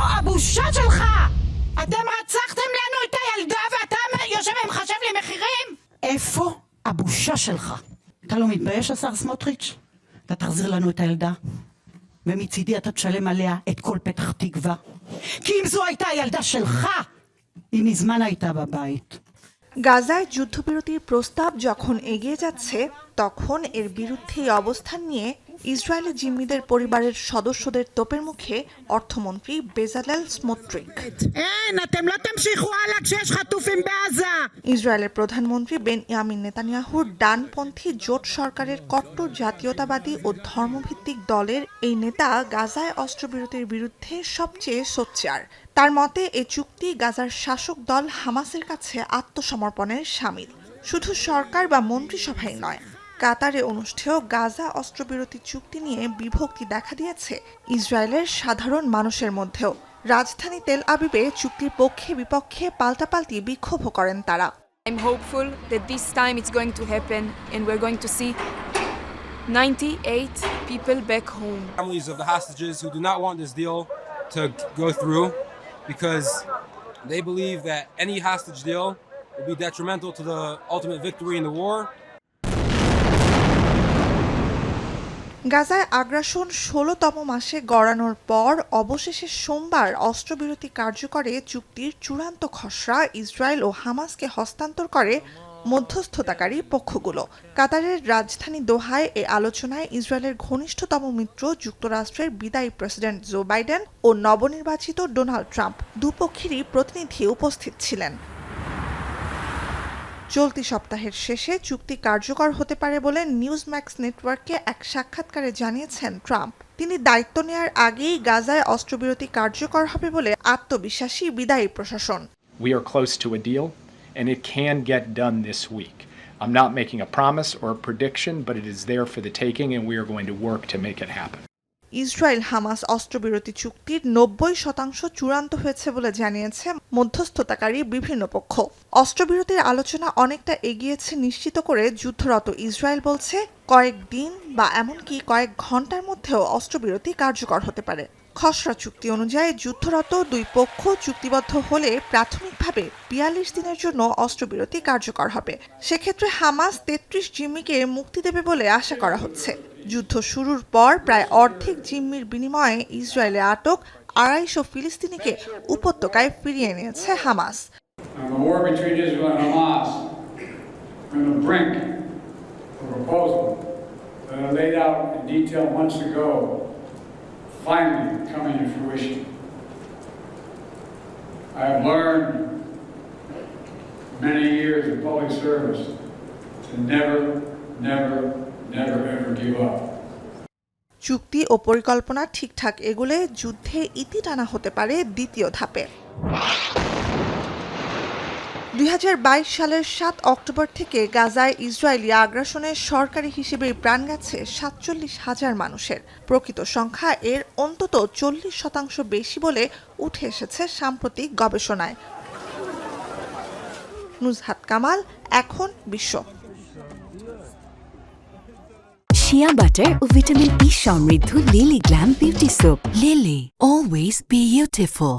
הבושה שלך? אתם רצחתם לנו את הילדה ואתה יושב ומחשב לי מחירים? איפה הבושה שלך? אתה לא מתבייש, השר סמוטריץ'? אתה תחזיר לנו את הילדה ומצידי אתה תשלם עליה את כל פתח תקווה, כי אם זו הייתה הילדה שלך היא মজমান הייתה ববাইত। গাজায় যুদ্ধবিরতির প্রস্তাব যখন এগিয়ে যাচ্ছে তখন এর বিরুদ্ধে অবস্থান নিয়ে ইসরায়েলি জিম্মিদের পরিবারের সদস্যদের তোপের মুখে অর্থমন্ত্রী বেজালেল স্মোট্রিক। ইসরায়েলের প্রধানমন্ত্রী বেনয়ামিন নেতানিয়াহুর ডানপন্থী জোট সরকারের কট্টর জাতীয়তাবাদী ও ধর্মভিত্তিক দলের এই নেতা গাজায় অস্ত্রবিরতির বিরুদ্ধে সবচেয়ে সোচ্চার। তার মতে এই চুক্তি গাজার শাসক দল হামাসের কাছে আত্মসমর্পণের শামিল। শুধু সরকার বা মন্ত্রিসভাই নয়, কাতারে অনুষ্ঠেয় গাজা অস্ত্রবিরতি চুক্তি নিয়ে বিভক্তি দেখা দিয়েছে ইসরায়েলের সাধারণ মানুষের মধ্যেও। রাজধানী তেল আবিবে চুক্তির পক্ষে বিপক্ষে পাল্টাপাল্টি বিক্ষোভ করেন তারা। I'm hopeful that this time it's going to happen and we're going to see 98 people back home. Families of the hostages who do not want this deal to go through because they believe that any hostage deal will be detrimental to the ultimate victory in the war. গাজায় আগ্রাসন ১৬তম মাসে গড়ানোর পর অবশেষে সোমবার অস্ত্রবিরতি কার্যকরে চুক্তির চূড়ান্ত খসড়া Israel ও হামাসকে হস্তান্তর করে মধ্যস্থতাকারী পক্ষগুলো। কাতারের রাজধানী দোহায় এই আলোচনায় ইসরায়েলের ঘনিষ্ঠতম মিত্র যুক্তরাষ্ট্রের বিদায়ী প্রেসিডেন্ট জো বাইডেন ও নবনির্বাচিত ডোনাল্ড ট্রাম্প দুপক্ষেরই প্রতিনিধি উপস্থিত ছিলেন। চলতি সপ্তাহের শেষে চুক্তি কার্যকর হতে পারে বলে নিউজম্যাক্স নেটওয়ার্ককে এক সাক্ষাৎকারে জানিয়েছেন ট্রাম্প। তিনি দায়িত্ব নেয়ার আগেই গাজায় অস্ত্রবিরতি কার্যকর হবে বলে আত্মবিশ্বাসী বিদায়ী প্রশাসন। We are close to a deal and it can get done this week. I'm not making a promise or a prediction, but it is there for the taking and we are going to work to make it happen. Israel Hamas অস্ত্রবিরতি চুক্তির ৯০% চূড়ান্ত হয়েছে বলে জানিয়েছে মধ্যস্থতাকারী বিভিন্ন পক্ষ। অস্ত্রবিরতির আলোচনা অনেকটা এগিয়েছে নিশ্চিত করে যুদ্ধরত ইসরায়েল বলছে কয়েকদিন বা এমনকি কয়েক ঘন্টার মধ্যেও অস্ত্রবিরতি কার্যকর হতে পারে। খসড়া চুক্তি অনুযায়ী যুদ্ধরত দুই পক্ষ চুক্তিবদ্ধ হলে প্রাথমিকভাবে ৪২ দিনের জন্য অস্ত্রবিরতি কার্যকর হবে। সেক্ষেত্রে হামাস ৩৩ জিম্মিকে মুক্তি দেবে বলে আশা করা হচ্ছে। যুদ্ধ শুরুর পর প্রায় অর্ধেক জিম্মির বিনিময়ে ইসরায়েলে আটক ২৫০ ফিলিস্তিনিকে উপত্যকায় ফিরিয়ে এনেছে Hamas. finally coming to fruition. I have learned many years of public service to never ever give up. চুক্তি ও পরিকল্পনা ঠিকঠাক এগোলে যুদ্ধে ইতি টানা হতে পারে দ্বিতীয় ধাপে। ২০২২ সালের ৭ অক্টোবর থেকে গাজায় ইসরায়েলি আগ্রাসনে সরকারি হিসেবে প্রাণ গেছে ৪৭,০০০ মানুষের। প্রকৃত সংখ্যা এর অন্তত ৪০% বেশি বলে উঠে এসেছে সাম্প্রতিক গবেষণায়। নুজহাত কামাল, এখন বিশ্ব। শিয়া বাটার ও ভিটামিন ই সমৃদ্ধ lily glam beauty soap. Lily, always beautiful.